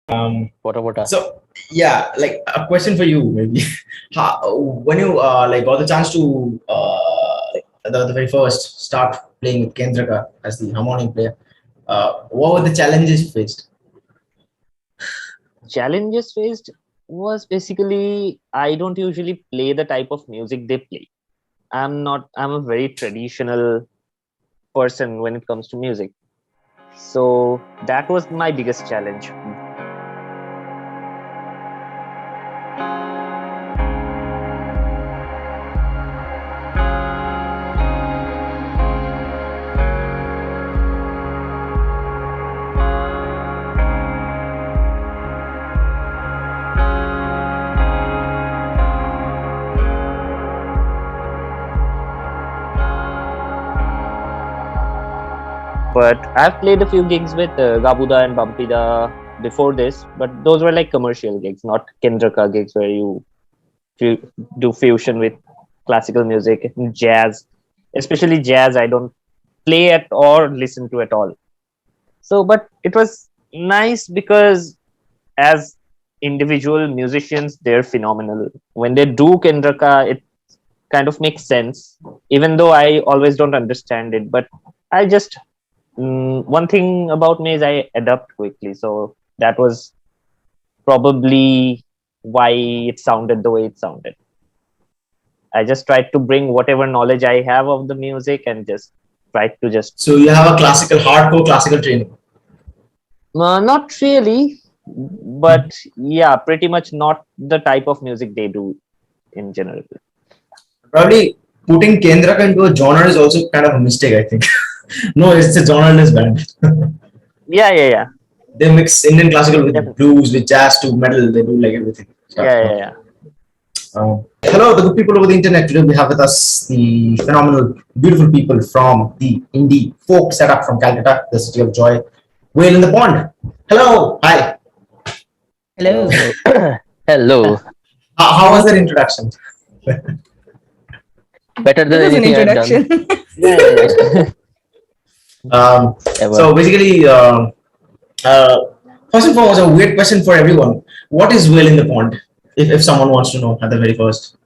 What about us? So yeah, like a question for you maybe. When you got the chance to the very first start playing with Kendraka as the harmonium player, what were the challenges faced? Challenges faced was basically I don't usually play the type of music they play. I'm a very traditional person when it comes to music. So that was my biggest challenge. But I've played a few gigs with Gabuda and Bumpida before this, but those were like commercial gigs, not Kendraka gigs where you do fusion with classical music, jazz, especially jazz. I don't play at or listen to at all. So, but it was nice because as individual musicians, they're phenomenal. When they do Kendraka, it kind of makes sense, even though I always don't understand it. But I just one thing about me is I adapt quickly, so that was probably why it sounded the way it sounded. I just tried to bring whatever knowledge I have of the music and just tried to just So you have a hardcore classical training. not really, but yeah, pretty much not the type of music they do in general. Probably putting Kendraka into a genre is also kind of a mistake, I think. No, it's a genreless band. Yeah. They mix Indian classical with Definitely. blues, with jazz to metal. They do like everything. Yeah. Hello, the good people over the internet. Today we have with us the phenomenal, beautiful people from the indie folk setup from Calcutta, the city of joy. Whale in the pond. Hello, hi. Hello. Hello. How was that introduction? Better It than was an anything I've done. introduction. Yeah. Ever. So basically, first and foremost, a weird question for everyone. What is whale in the pond? If someone wants to know at the very first.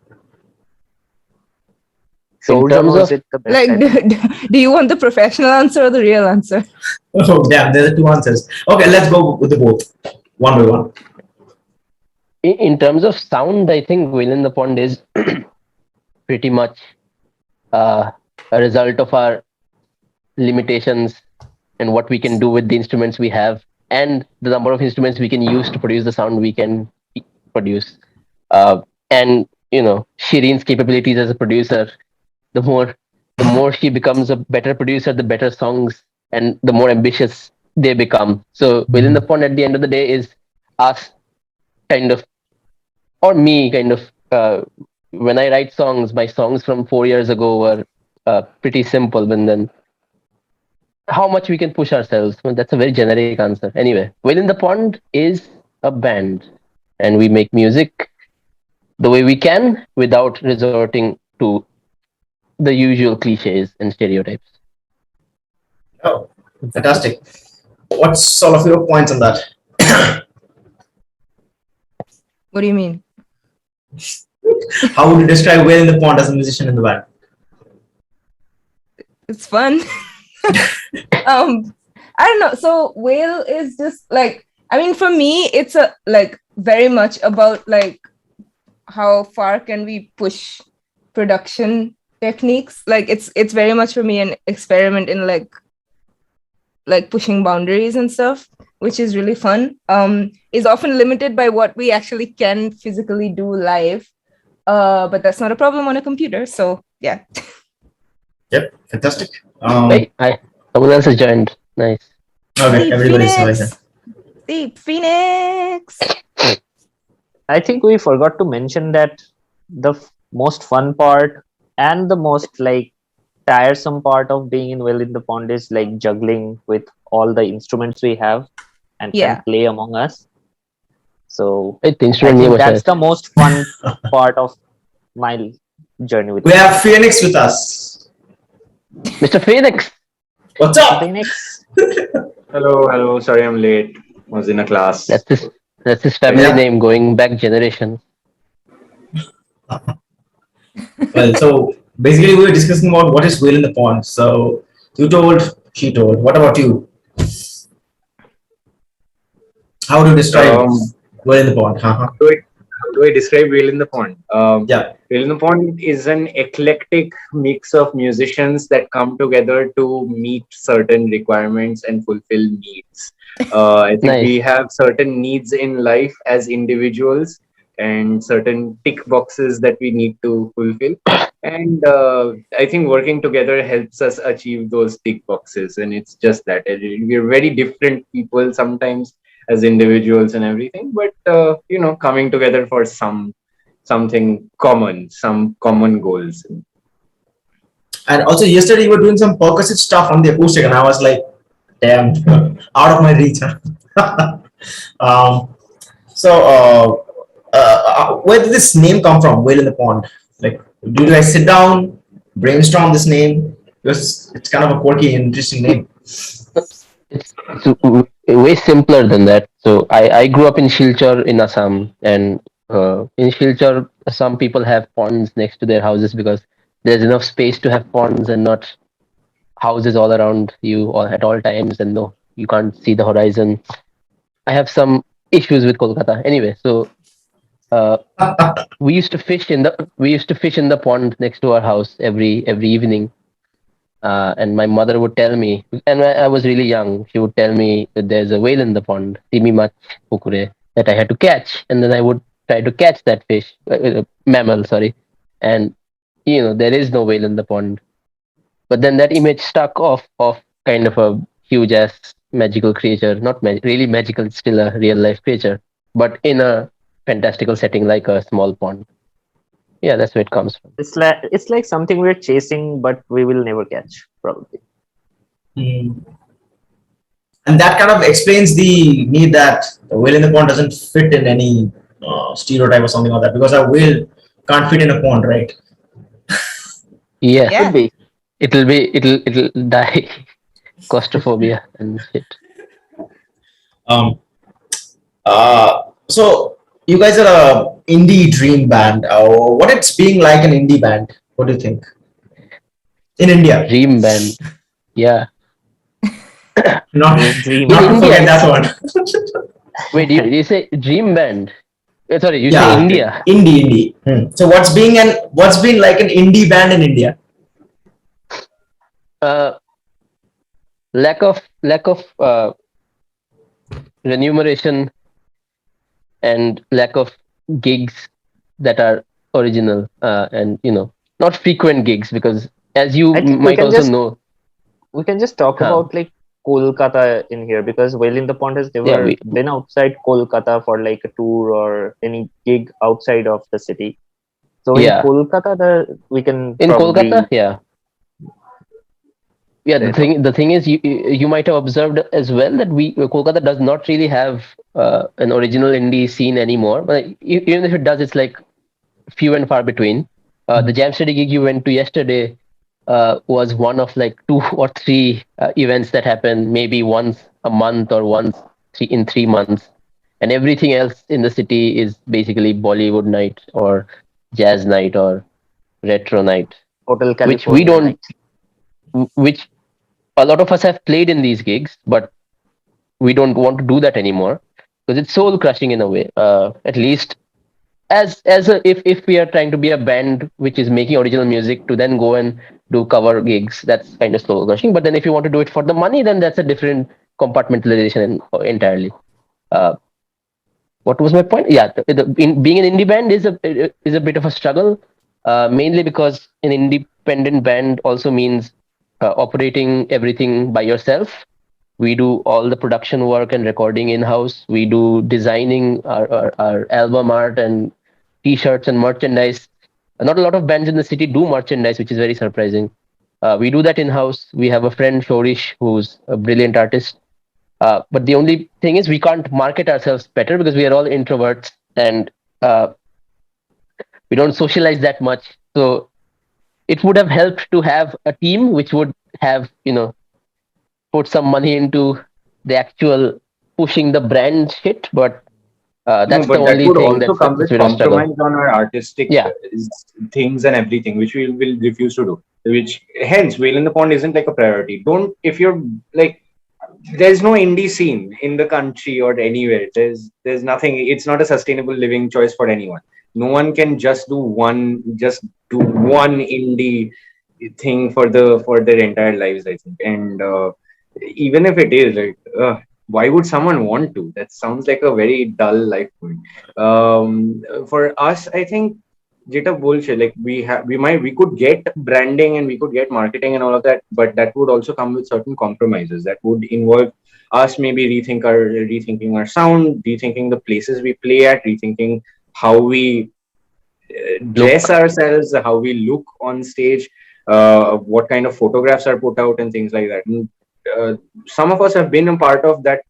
In Sourjyo terms knows of it the best. Like, I think. do you want the professional answer or the real answer? Oh, damn, there are two answers. Okay, let's go with the both, one by one. in terms of sound, I think Whale in the Pond is pretty much a result of our limitations and what we can do with the instruments we have and the number of instruments we can use to produce the sound we can produce. And Shireen's capabilities as a producer, the more she becomes a better producer, the better songs and the more ambitious they become. So Within the Pond at the end of the day is us kind of, or me kind of, when I write songs, my songs from 4 years ago were pretty simple, and then how much we can push ourselves. Well, that's a very generic answer. Anyway, Within the Pond is a band, and we make music the way we can without resorting to the usual cliches and stereotypes. Oh, fantastic. What's all of your points on that? What do you mean? How would you describe whale in the pond as a musician in the band? It's fun. I don't know. So whale is just like, I mean, for me, it's a like very much about like how far can we push production techniques. Like it's very much for me an experiment in like pushing boundaries and stuff, which is really fun. Is often limited by what we actually can physically do live. But that's not a problem on a computer. So yeah. Yep, fantastic. Someone else has joined. Nice. Okay, Steve everybody's Phoenix. noisy. Steve Phoenix. I think we forgot to mention that the most fun part and the most like tiresome part of being in Well in the Pond is like juggling with all the instruments we have and Yeah. can play among us. So Hey, the I instrument name think was that's shared. the most fun part of my journey with We have Phoenix with us. Mr. Phoenix. What's up? Phoenix. Hello. Sorry, I'm late. was in a class. That's his that's his But family yeah, name going back generations. well, so basically we were discussing about what is whale in the pond. So you told, she told. What about you? How do you describe Um, whale in the pond? Haha. how do I describe Whale in the Pond? Yeah. Whale in the Pond is an eclectic mix of musicians that come together to meet certain requirements and fulfill needs. I think Nice. we have certain needs in life as individuals and certain tick boxes that we need to fulfill. And I think working together helps us achieve those tick boxes. And it's just that we're very different people sometimes as individuals and everything, but coming together for something common, some common goals. And also yesterday you were doing some percussive stuff on the acoustic, and I was like, damn, out of my reach. Huh? um, so where did this name come from? Whale in the pond. Like, do you guys sit down, brainstorm this name? Because it's kind of a quirky and interesting name. It's way simpler than that. So I grew up in Shilchar in Assam, and in Shilchar, some people have ponds next to their houses because there's enough space to have ponds and not houses all around you all at all times, and no, you can't see the horizon. I have some issues with Kolkata. Anyway, so uh, we used to fish in the pond next to our house every evening. And my mother would tell me, and I was really young, she would tell me that there's a whale in the pond, Timi mach pukure, that I had to catch. And then I would try to catch that fish, mammal, sorry. And, there is no whale in the pond. But then that image stuck of kind of a huge ass magical creature, not really magical, it's still a real life creature, but in a fantastical setting like a small pond. Yeah, that's where it comes from. It's like something we're chasing, but we will never catch, probably. Hmm. And that kind of explains the need that the whale in the pond doesn't fit in any stereotype or something like that, because a whale can't fit in a pond, right? Yeah, Could Yeah. be. it'll die. Claustrophobia and shit. Um, so you guys are a indie dream band. What it's being like an indie band? What do you think in India? Dream band. Yeah. Not Dream In not to band. India, forget that one. wait, you say dream band? Sorry, you say Yeah, India. indie. So what's been like an indie band in India? Uh, lack of remuneration and lack of gigs that are original, and not frequent gigs, because as you I think might also know, we can just talk huh, about like Kolkata in here, because Whale in the Pond has yeah, never been outside Kolkata for like a tour or any gig outside of the city. So in yeah, Kolkata, we can in Kolkata, probably yeah. Yeah, say the thing is, you might have observed as well that we Kolkata does not really have an original indie scene anymore. But even if it does, it's like few and far between. The Jam Study gig you went to yesterday was one of like two or three events that happen maybe once a month or once in 3 months, and everything else in the city is basically Bollywood night or jazz night or retro night, Hotel which we California don't, night. which a lot of us have played in these gigs, but we don't want to do that anymore because it's soul crushing in a way. At least if we are trying to be a band which is making original music to then go and do cover gigs, that's kind of soul crushing. But then if you want to do it for the money, then that's a different compartmentalization entirely. Uh, what was my point? Yeah, being an indie band is a bit of a struggle, mainly because an independent band also means operating everything by yourself. We do all the production work and recording in house. We do designing our album art and t-shirts and merchandise. Not a lot of bands in the city do merchandise, which is very surprising. We do that in house. We have a friend Shorish who's a brilliant artist, but the only thing is we can't market ourselves better because we are all introverts, and uh, we don't socialize that much. So it would have helped to have a team which would have put some money into the actual pushing the brand shit, but No, that's the but that only would thing also that's come it's with been a struggle. compromise on our artistic Yeah. things and everything, which we will refuse to do. Which hence, whale in the pond isn't like a priority. Don't if you're like, there's no indie scene in the country or anywhere. There's nothing. It's not a sustainable living choice for anyone. No one can just do one indie thing for their entire lives, I think. And even if it is like, why would someone want to? That sounds like a very dull life point. For us, I think Jita bullshit. Like we could get branding and we could get marketing and all of that, but that would also come with certain compromises that would involve us maybe rethinking our sound, rethinking the places we play at, rethinking how we dress Look. ourselves, how we look on stage, what kind of photographs are put out, and things like that. And, some of us have been a part of that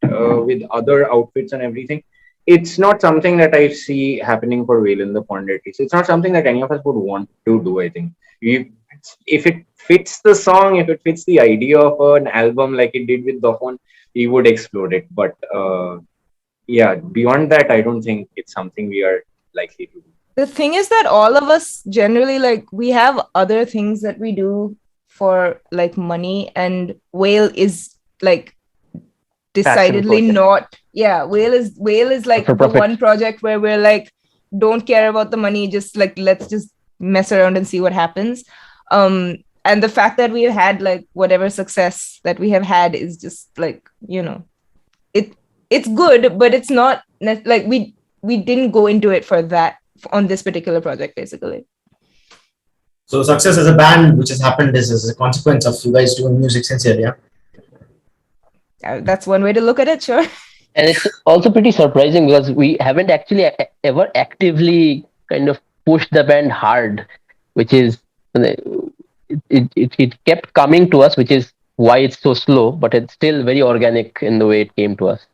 with other outfits and everything. It's not something that I see happening for Whale in the Pond at least. It's not something that any of us would want to do, I think. If it fits the song, if it fits the idea of an album like it did with the Phone, we would explore it. But yeah, beyond that, I don't think it's something we are likely to do. The thing is that all of us generally, like, we have other things that we do for like money, and Whale is like decidedly project. not. Yeah, Whale is like For the profit. one project where we're like, don't care about the money, just like let's just mess around and see what happens. And the fact that we've had like whatever success that we have had is just like, it's good, but it's not like we didn't go into it for that on this particular project, basically. So success as a band, which has happened, is as a consequence of you guys doing music sincerely. Yeah? That's one way to look at it, sure. And it's also pretty surprising because we haven't actually ever actively kind of pushed the band hard, which is it kept coming to us, which is why it's so slow, but it's still very organic in the way it came to us.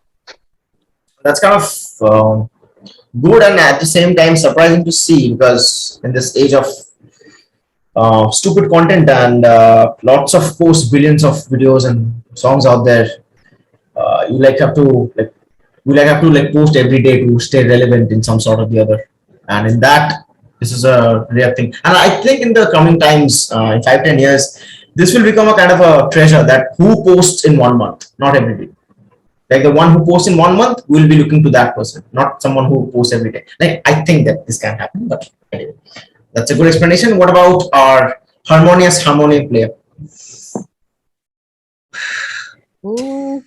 That's kind of good and at the same time surprising to see, because in this age of stupid content and lots of posts, billions of videos and songs out there, you like have to like post every day to stay relevant in some sort of the other. And in that, this is a rare thing. And I think in the coming times, in 5-10 years, this will become a kind of a treasure, that who posts in 1 month, not every day. Like the one who posts in 1 month, will be looking to that person, not someone who posts every day. Like I think that this can happen, but anyway, that's a good explanation. What about our harmonious harmonium player? Ooh,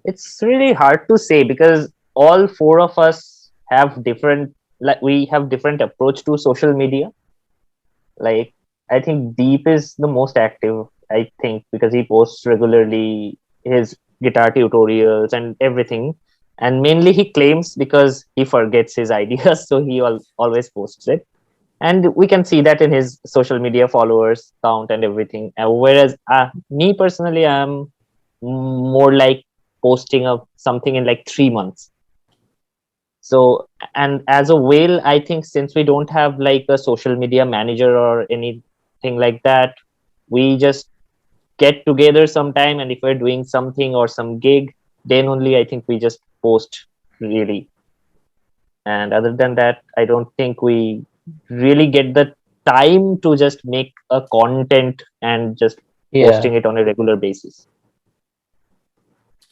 it's really hard to say because all four of us have different, like we have different approach to social media. Like I think Deep is the most active, I think, because he posts regularly his guitar tutorials and everything. And mainly he claims because he forgets his ideas, so he always posts it. And we can see that in his social media followers count and everything. Whereas me personally, I'm more like posting of something in like 3 months. So, and as a Whale, I think since we don't have like a social media manager or anything like that, we just get together sometime, and if we're doing something or some gig, then only I think we just post, really. And other than that, I don't think we really get the time to just make a content and just posting it on a regular basis.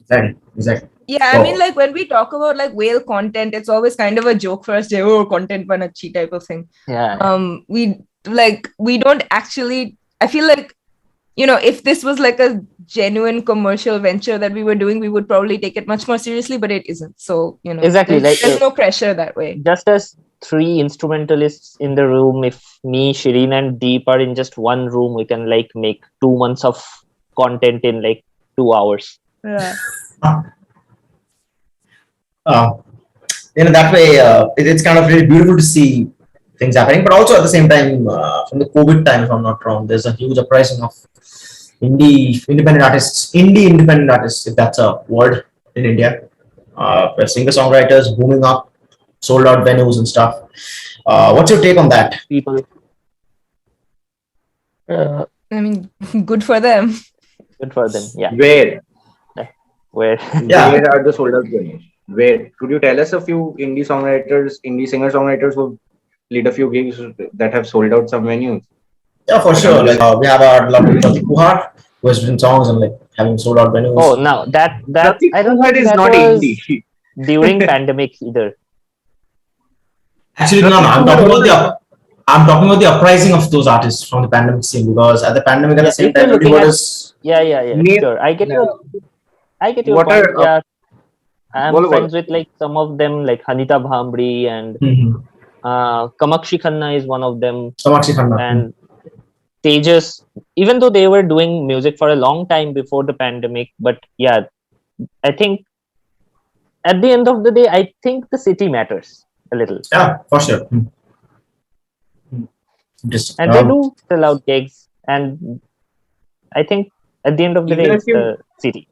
Exactly. Yeah, I mean, like when we talk about like Whale content, it's always kind of a joke for us, content panachi type of thing. Yeah. We don't actually, I feel like, if this was like a genuine commercial venture that we were doing, we would probably take it much more seriously, but it isn't. So, exactly, there's no pressure that way. Just as 3 instrumentalists in the room, if me, Shireen and Deep are in just one room, we can like make 2 months of content in like 2 hours. Yeah. That way, it's kind of really beautiful to see things happening. But also at the same time, from the COVID time, if I'm not wrong, there's a huge uprising of indie independent artists, if that's a word in India. Singer-songwriters booming up, sold out venues and stuff. What's your take on that? People. I mean, good for them. Good for them. Yeah. Where? Where Yeah. Where are the sold out venues? Where could you tell us a few indie songwriters, indie singer songwriters who played a few gigs that have sold out some venues? Yeah, for Like I'm sure. Like just we have our lovely Pratik Kuhar, who has written songs and like having sold out oh, venues. now that Pratik I don't Kuhar think is that not indie. was during pandemic either. Actually, no, no. Pratik I'm Kuhar talking about was I'm talking about the uprising of those artists from the pandemic scene, because at the pandemic, at the Yeah, same if you're time, looking everyone at is. yeah, name. sure. I get your What point. are Yeah, I'm bolo bolo. friends with like some of them, like Hanita Bhambre and Mm-hmm. Kamakshi Khanna is one of them, Samakshi Khanna. and Tejas. Even though they were doing music for a long time before the pandemic, but yeah, I think at the end of the day, I think the city matters a little, Yeah, for sure. Interesting. and they do sell out gigs, and I think at the end of the day, Even if it's you the city.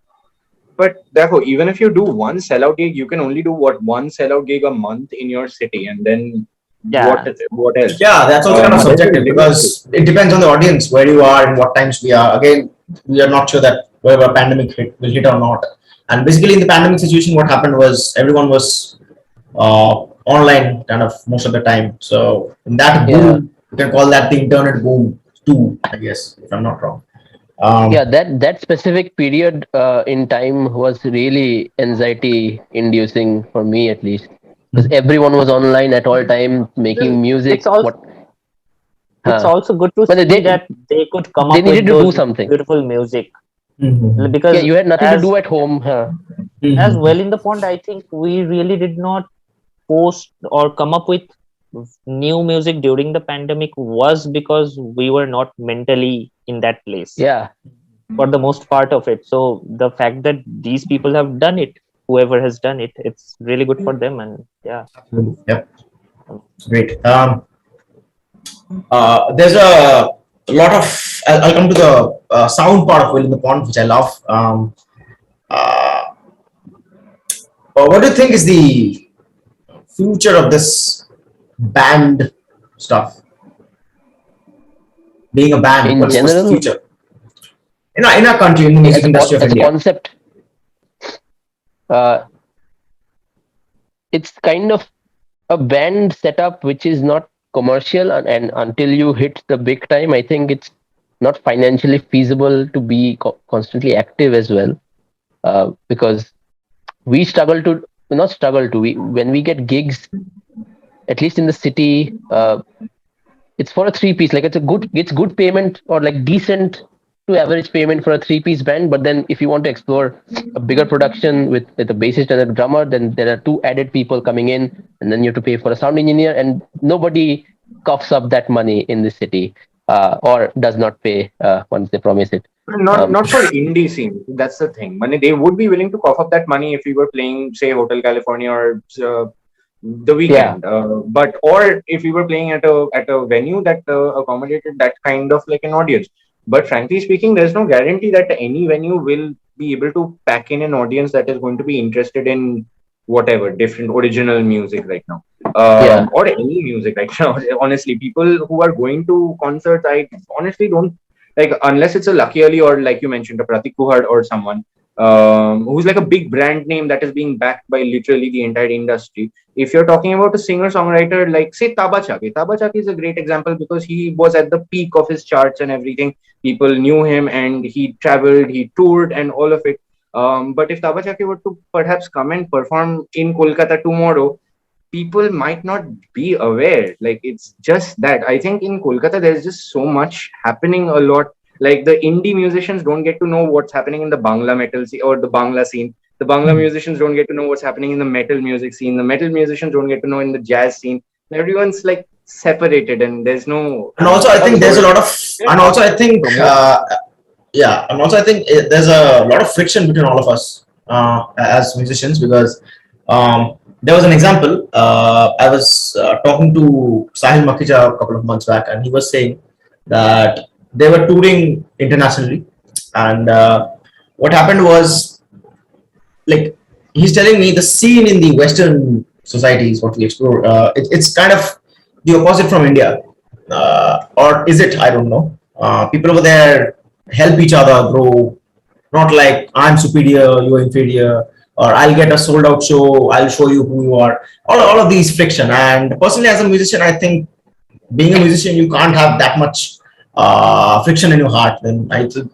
but therefore, even if you do one sellout gig, you can only do what one sellout gig a month in your city, and then what Yeah, what else? Yeah, that's also kind of There's a subjective, limit to it. because it depends on the audience, where you are and what times we are. Again, we are not sure that whether a pandemic will hit or not. And basically, in the pandemic situation, what happened was everyone was online kind of most of the time. So in that Yeah, boom, you can call that the internet boom too, I guess, if I'm not wrong. yeah. Um, That specific period in time was really anxiety inducing for me, at least, because everyone was online at all time making it's music. also What? it's Huh. also good to But see that they could come they up needed with to do those something. beautiful music mhm. Yeah, because you had nothing to as do at home. Huh. as Mhm. well in the pond, I think we really did not post or come up with new music during the pandemic was because we were not mentally in that place Yeah, for the most part of it. So the fact that these people have done it, whoever has done it, it's really good for them. And yeah, Absolutely. Yep. Great. There's a lot of. I'll come to the sound part of Will in the Pond, which I love. Uh, what do you think is the future of this band stuff? Being a band, in what's the general, future in our country, in the music industry of as a India? concept, uh, it's kind of a band setup which is not commercial, and until you hit the big time, I think it's not financially feasible to be constantly active as well. Because we struggle to not struggle to we when we get gigs, at least in the city, it's for a three piece. Like it's good payment, or like decent to average payment for a three-piece band. But then if you want to explore a bigger production with a bassist and a drummer, then there are two added people coming in, and then you have to pay for a sound engineer, and nobody coughs up that money in the city, or does not pay once they promise it. Not Um, not for indie scene. That's the thing. Money they would be willing to cough up that money if we were playing, say, Hotel California or the yeah, weekend. But or if we were playing at a venue that accommodated that kind of like an audience. But frankly speaking, there's no guarantee that any venue will be able to pack in an audience that is going to be interested in whatever different original music right now, yeah, or any music right now. Honestly, people who are going to concerts, I honestly don't like unless it's a Lucky Ali or like you mentioned a Pratik Kuhad or someone who's like a big brand name that is being backed by literally the entire industry. If you're talking about a singer songwriter like say Taba Chake is a great example because he was at the peak of his charts and everything. People knew him and he traveled, he toured and all of it. But if Taba Chake were to perhaps come and perform in Kolkata tomorrow, people might not be aware. Like it's just that I think in Kolkata there's just so much happening a lot. Like the indie musicians don't get to know what's happening in the Bangla metal scene or the Bangla scene. The Bangla musicians don't get to know what's happening in the metal music scene. The metal musicians don't get to know in the jazz scene. Everyone's like separated and there's no And also, I think there's a sort lot of, and also I think, promote. yeah, and also I think there's a lot of friction between all of us as musicians, because there was an example. I was talking to Sahil Makija a couple of months back, and he was saying that they were touring internationally, and what happened was, like, he's telling me the scene in the Western societies, what we explore, it's kind of the opposite from India, or is it? I don't know. People over there help each other grow. not like I'm superior, you're inferior, or I'll get a sold out show, I'll show you who you are. All of these friction. And personally, as a musician, I think being a musician, you can't have that much friction in your heart. Then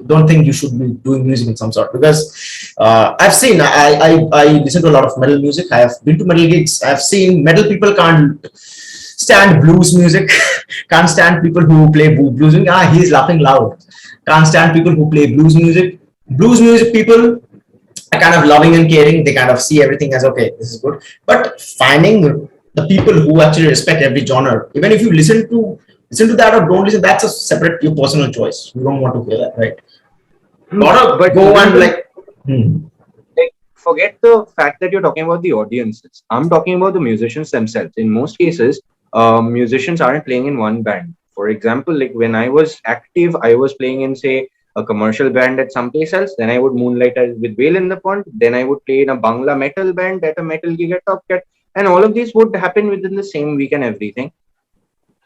don't think you should be doing music in some sort, because I've seen, I listen to a lot of metal music. I have been to metal gigs. I've seen metal people can't stand blues music, can't stand people who play blues music. He's laughing loud. Can't stand people who play blues music. Blues music people are kind of loving and caring. They kind of see everything as, okay, this is good. But finding the people who actually respect every genre, even if you listen to that or don't listen, that's a separate your personal choice. You don't want to hear that, right? Gotta But go even and like, like, forget the fact that you're talking about the audiences. I'm talking about the musicians themselves. In most cases, musicians aren't playing in one band. For example, like when I was active, I was playing in, say, a commercial band at someplace else. Then I would moonlight with Whale in the Pond. Then I would play in a Bangla metal band at a metal gig at Top Cat. And all of these would happen within the same week and everything.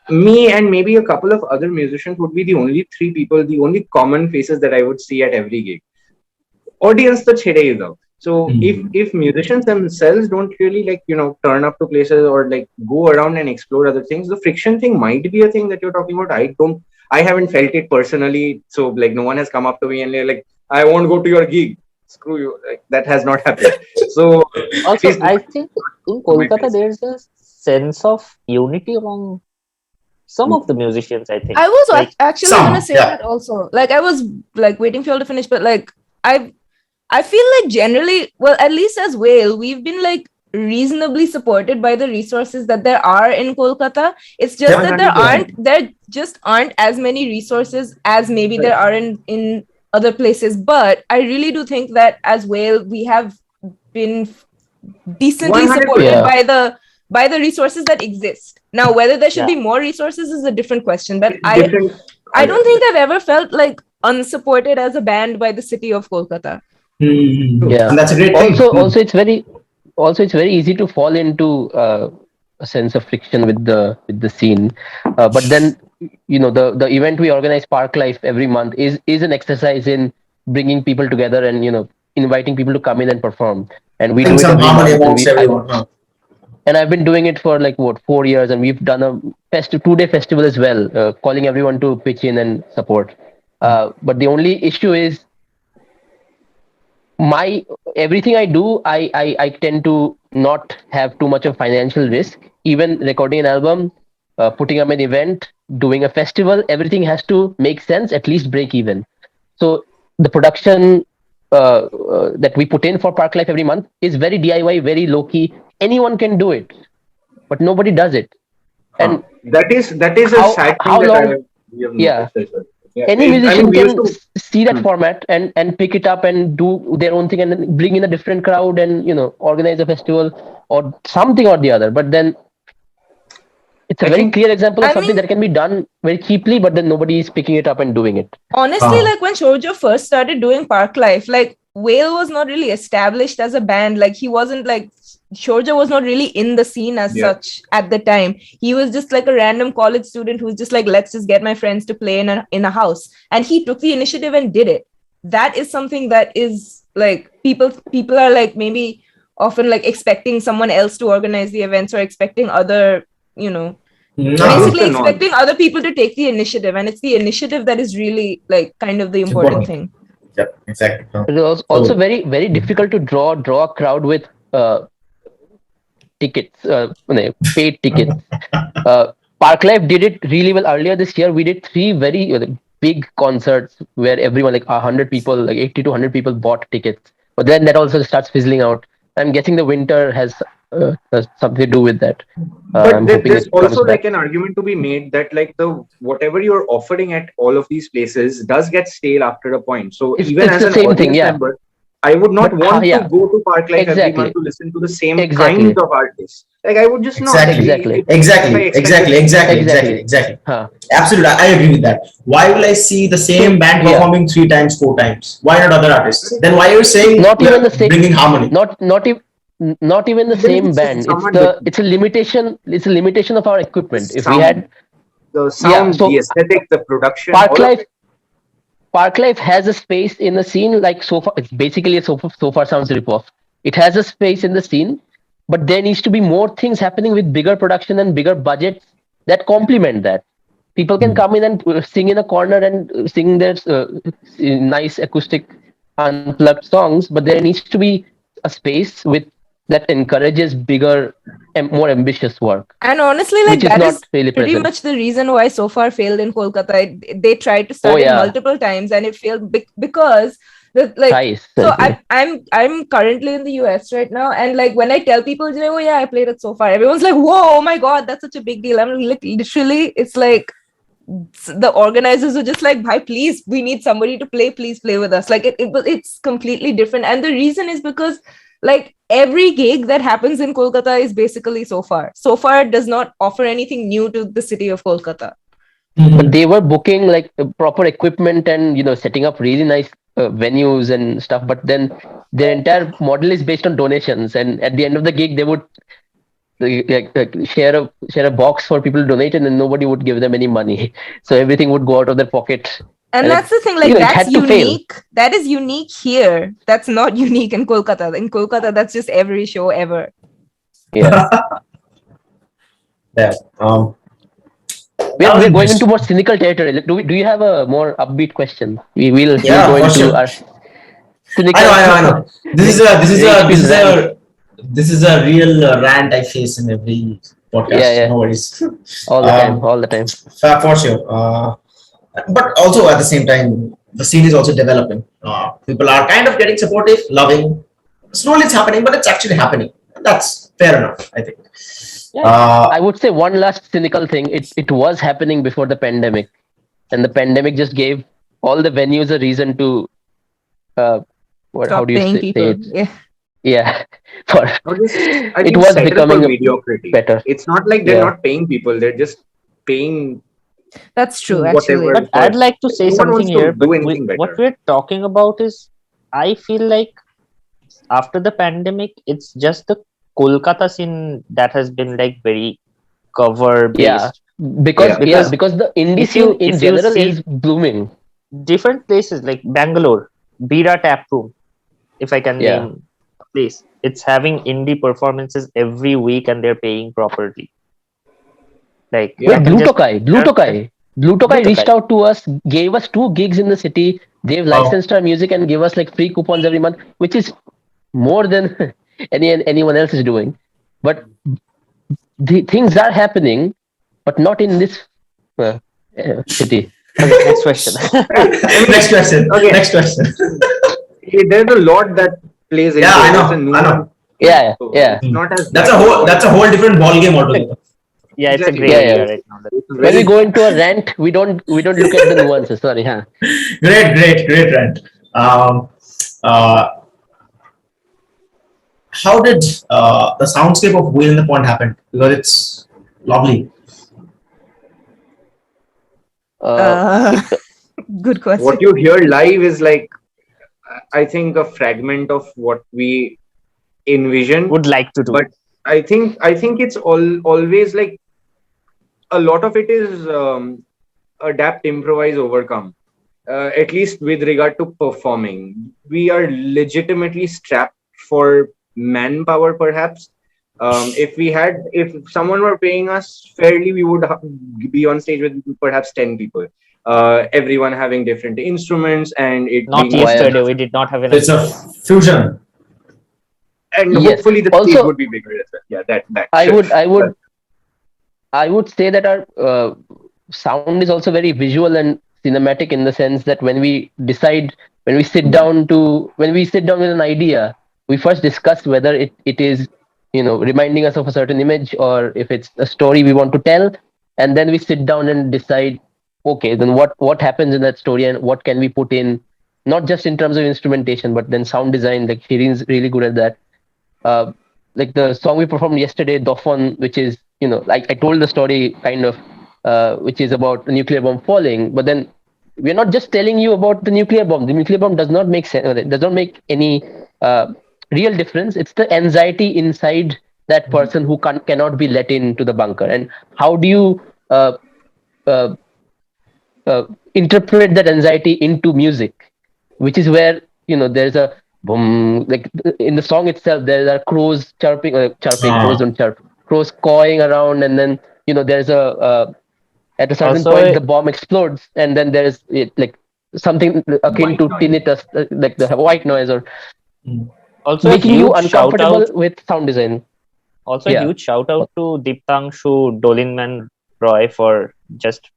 Me and maybe a couple of other musicians would be the only three people, the only common faces that I would see at every gig. Audience the chede is out. So if musicians themselves don't really like turn up to places or like go around and explore other things, the friction thing might be a thing that you're talking about. I haven't felt it personally, so like no one has come up to me and they're like, I won't go to your gig, screw you, like that has not happened. So Also, at least I think in Kolkata there's a sense of unity among some of the musicians, I think. I was Like, actually gonna say that also. Like I was like waiting for you all to finish, but like I feel like generally, well, at least as Whale, we've been like reasonably supported by the resources that there are in Kolkata. It's just that there just aren't as many resources as maybe there are in other places. But I really do think that as Whale, we have been decently 100%. supported by the resources that exist. Now, whether there should be more resources is a different question. But I don't think I've ever felt like unsupported as a band by the city of Kolkata. Yeah, and that's a great thing. Also it's very easy to fall into a sense of friction with the scene, but then the event we organize, Park Life, every month is an exercise in bringing people together and inviting people to come in and perform, and we do it every month. And I've been doing it for like 4 years, and we've done a 2-day festival as well, calling everyone to pitch in and support. But the only issue is everything I do, I tend to not have too much of financial risk. Even recording an album, putting up an event, doing a festival, everything has to make sense, at least break even. So the production that we put in for Park Life every month is very DIY, very low key. Anyone can do it, but nobody does it. And that is a sad thing that we have noticed as well. Any musician can see that format and pick it up and do their own thing and then bring in a different crowd and organize a festival or something or the other. But then it's a very clear example of something that can be done very cheaply, but then nobody is picking it up and doing it. Honestly, like when Sourjyo first started doing Park Life, like Whale was not really established as a band. Like he wasn't like Sourjyo was not really in the scene as such at the time. He was just like a random college student who's just like, let's just get my friends to play in a house. And he took the initiative and did it. That is something that is like people are like maybe often like expecting someone else to organize the events or expecting other, basically expecting other people to take the initiative. And it's the initiative that is really like kind of the important thing. Yep, exactly. It was also very, very difficult to draw a crowd with tickets, paid tickets. Park Life did it really well earlier this year. We did 3 very big concerts where everyone, like 100 people, like 80 to 100 people bought tickets. But then that also starts fizzling out. I'm guessing the winter has something to do with that. But there's also like an argument to be made that like whatever you're offering at all of these places does get stale after a point. So even as an audience member, I would not want to go to Park Life every month to listen to the same kinds of artists. Like I would just not. Exactly. Absolutely, I agree with that. Why will I see the same band performing 3 times, 4 times? Why not other artists? Then why are you saying not even the same, bringing harmony? Not even the same band. It's a limitation. It's a limitation of our equipment. If we had the sound, the aesthetic, the production, Park Life. Parklife has a space in the scene like so far. It's basically a so far sounds ripoff. It has a space in the scene, but there needs to be more things happening with bigger production and bigger budgets that complement that. People can come in and sing in a corner and sing their nice acoustic unplugged songs, but there needs to be a space with that encourages bigger and more ambitious work, And honestly, like which is that not is really pretty present. much the reason why so far failed in Kolkata. They tried to Oh start it yeah, multiple times and it failed because the like. thrice. So I'm currently in the US right now, and like when I tell people, oh yeah, I played it so far, everyone's like, whoa, oh my god, that's such a big deal. I'm like, literally, it's like the organizers were just like, "Bhai, please, we need somebody to play. Please play with us." Like it's completely different, and the reason is because like every gig that happens in Kolkata is basically so far. So far does not offer anything new to the city of Kolkata. But they were booking like proper equipment and setting up really nice venues and stuff. But then their entire model is based on donations, and at the end of the gig, they would share a box for people to donate, and then nobody would give them any money. So everything would go out of their pocket, And and that's the thing, it like it that's had to fail. unique. That is unique here. That's not unique in Kolkata. In Kolkata, that's just every show ever. Yeah, Yeah. we're That was we're going into interesting. more cynical territory. Like, do you have a more upbeat question? We'll Yeah, go for into sure. our I know, cynical I know, I know. This is a this is a this Rage-filled is rant. a real rant I face in every Yeah, podcast. yeah, No worries. all the time, um, all the time. for sure. But also at the same time, the scene is also developing. People are kind of getting supportive, loving. Slowly, it's happening, but it's actually happening. That's fair enough, I think. Yeah, Uh, I would say one last cynical thing. It was happening before the pandemic, and the pandemic just gave all the venues a reason to uh, what? How Stop do you paying say people. it? Yeah, Yeah, for Or just, I it think, was settle for becoming mediocrity. better. It's not like they're Yeah, not paying people; they're just paying that's true. whatever. Actually, But I'd like to say No one something wants to here. do But anything what better. we're talking about is, I feel like after the pandemic, it's just the Kolkata scene that has been like very cover yeah, based. Yeah, Because because the indie if scene you in if you general is see blooming. different places like Bangalore, Bira Tap Room, if I can Yeah, name a place, it's having indie performances every week and they're paying properly. Like yeah. I wait, can just Blue Tokai Blue reached Tokai. out to us, gave us 2 gigs in the city. They've wow. licensed our music and give us like free coupons every month, which is more than anyone else is doing. But the things are happening, but not in this uh, city. Okay, next question. I mean, Next question. okay, Next question. there's a lot that plays Yeah, into I it. It's a know. I nuanced know. game, Yeah, so yeah, it's not as That's black a and whole. white. That's a whole different ball game altogether. Yeah, it's a Exactly. gray yeah, area yeah. right now. It's When we very go into a rant, we don't look at the nuances. Sorry, huh? Great rant. Um, uh, how did the soundscape of Wheel in the Pond happen? Because it's lovely. It, uh, good what question. you hear live is like, I think, a fragment of what we envision. Would like to do. But I think it's always like a lot of it is adapt, improvise, overcome. At least with regard to performing, we are legitimately strapped for manpower. Perhaps if someone were paying us fairly, we would be on stage with perhaps 10 people. Everyone having different instruments and it Not being a why? yesterday. We did not have enough It's a instruments. fusion. and Yes. hopefully the stage Also, would be bigger as well. Yeah, that I sure. would I But would I would say that our sound is also very visual and cinematic in the sense that when we sit down with an idea, we first discuss whether it is reminding us of a certain image or if it's a story we want to tell, and then we sit down and decide, okay, then what happens in that story and what can we put in, not just in terms of instrumentation, but then sound design. Like Shireen's really good at that. uh, like the song we performed yesterday, Dofon, which is, like I told the story kind of, which is about the nuclear bomb falling. But then we're not just telling you about the nuclear bomb. The nuclear bomb does not make sense. It does not make any real difference. It's the anxiety inside that person who cannot be let into the bunker. And how do you uh, uh, interpret that anxiety into music, which is where there's a boom, like in the song itself there are crows chirping, crows Ah. don't chirp, crows cawing around, and then there's a at a certain point Also, the bomb explodes, and then there's like something akin White to noise. tinnitus, like the white noise, or Mm. also a making you huge shout uncomfortable out. with sound design. Also a Yeah. huge shout out to Diptangshu Dolinman Roy for just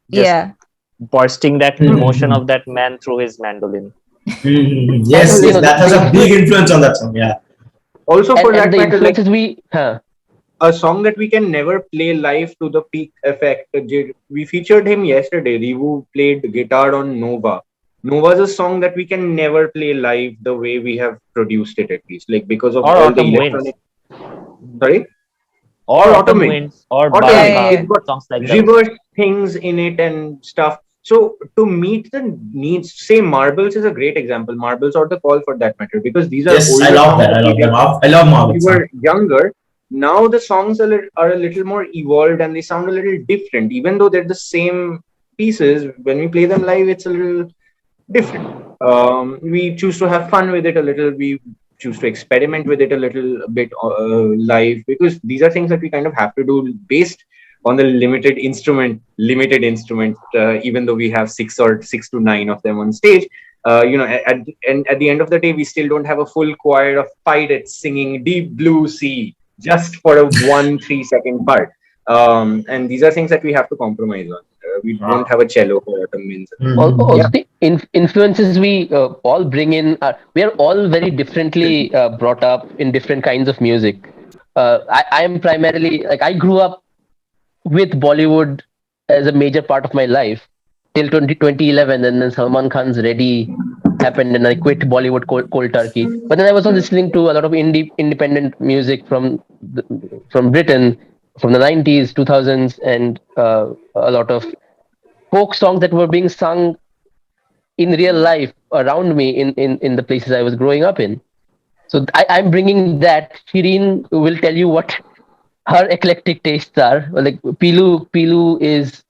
Yeah. bursting that emotion Mhm. of that man through his mandolin. Mhm. And Yes, yes, that has the a big influence, influence on that song. Yeah. Also, for and that the matter, like influences we a song that we can never play live to the peak effect. We featured him yesterday. Rivu played guitar on Nova. Nova is a song that we can never play live the way we have produced it, at least, like because of Or all the Autumn Winds. electronic. Sorry, Or or Autumn Automate. Winds or Yeah, Automate. yeah, Baraka. yeah. It's got Songs like those. reverse things in it and stuff. So to meet the needs, say Marbles is a great example. Marbles or the Call for that matter, because these are Yes, I older love songs that. that I we love did that. I love we Marvel song. were younger. Now the songs are a little more evolved and they sound a little different. Even though they're the same pieces, when we play them live, it's a little different. We choose to have fun with it a little. We choose to experiment with it a little bit live, because these are things that we kind of have to do based on the limited instrument. Even though we have six to nine of them on stage, and at the end of the day, we still don't have a full choir of pirates singing Deep Blue Sea just for a 1 3 second part. And these are things that we have to compromise on. We won't Ah. have a cello for autumn winds. Mhm. Yeah. also the influences we all bring in are, we are all very differently brought up in different kinds of music. I am primarily, like, I grew up with Bollywood as a major part of my life till 2011, and then Salman Khan's Ready happened, and I quit Bollywood cold turkey. But then I was also listening to a lot of independent music from Britain, from the 90s, 2000s, and a lot of folk songs that were being sung in real life around me in the places I was growing up in. So I'm bringing that. Shireen will tell you what her eclectic tastes are. Like Pilu is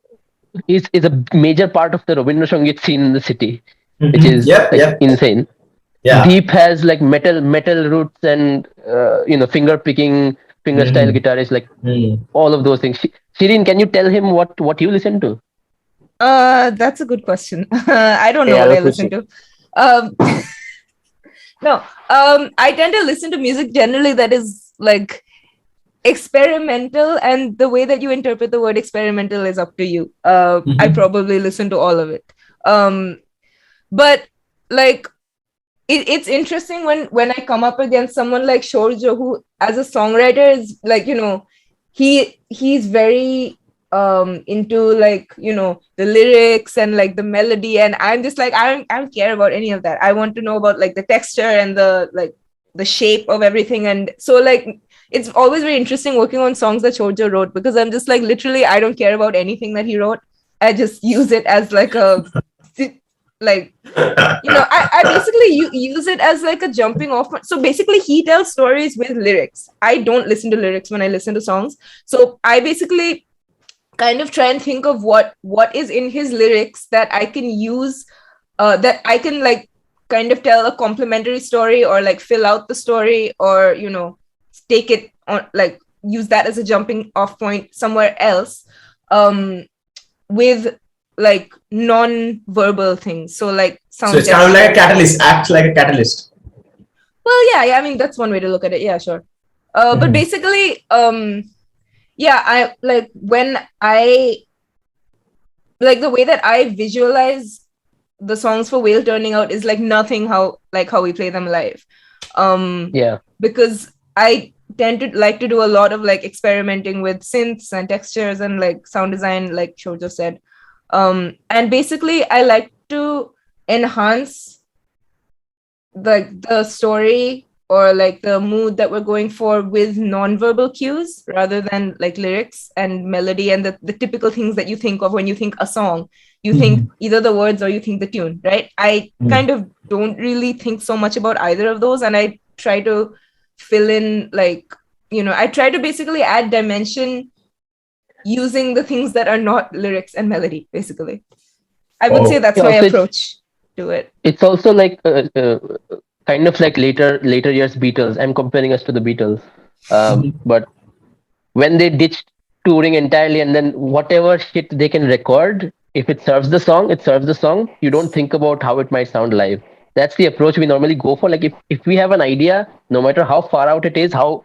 a major part of the Rabindra Sangeet scene in the city, which Mhm. is Yep, like yep. insane. Yeah. Deep has like metal roots, and finger picking, finger style Mhm. guitarist, like Mhm. all of those things. Shireen, can you tell him what you listen to? That's a good question. I don't know Hey, what I listen Alukushi. to. Um, no, I tend to listen to music generally that is like experimental, and the way that you interpret the word experimental is up to you. I Mhm. probably listen to all of it. Um, but like it's interesting when I come up against someone like Sourjyo, who as a songwriter is like, he's very into like, the lyrics and like the melody, and I'm just like, I don't care about any of that. I want to know about like the texture and the shape of everything. And so like it's always very interesting working on songs that Sourjyo wrote, because I'm just like, literally, I don't care about anything that he wrote. I just use it as like a like, I basically use it as like a jumping off point. So basically he tells stories with lyrics. I don't listen to lyrics when I listen to songs. So I basically kind of try and think of what is in his lyrics that I can use, that I can like kind of tell a complementary story, or like fill out the story, or take it on, like use that as a jumping off point somewhere else, um with like non-verbal things, so like So sound it's kind of like a gestures. catalyst, acts like a catalyst. Well, yeah, I mean, that's one way to look at it. Yeah, sure. But Mhm. basically, yeah, I like when I like the way that I visualize the songs for Whale turning out is like nothing how we play them live. Yeah. Because I tend to like to do a lot of like experimenting with synths and textures and like sound design, like Shoujo said. And basically I like to enhance like the story or like the mood that we're going for with non-verbal cues rather than like lyrics and melody and the typical things that you think of when you think a song. You think Mhm. either the words or you think the tune, right? I Mhm. kind of don't really think so much about either of those, and I try to fill in like, I try to basically add dimension using the things that are not lyrics and melody, basically. I would say Oh, that's Yeah, my also approach to it. it's also like kind of like later years Beatles. I'm comparing us to the Beatles. But when they ditched touring entirely, and then whatever shit they can record, if it serves the song, it serves the song. You don't think about how it might sound live. That's the approach we normally go for. Like if we have an idea, no matter how far out it is, how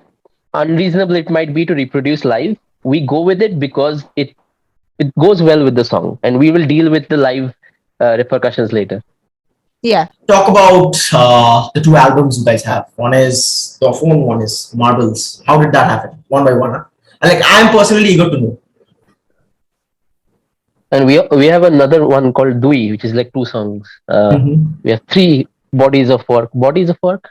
unreasonable it might be to reproduce live, we go with it because it goes well with the song, and we will deal with the live repercussions later. Yeah. talk about the two albums you guys have. One is the phone, one is Marbles. How did that happen? One by one. Huh? Like I'm personally eager to know. And we have another one called Dui, which is like two songs. Mm-hmm. We have three bodies of work. Bodies of work,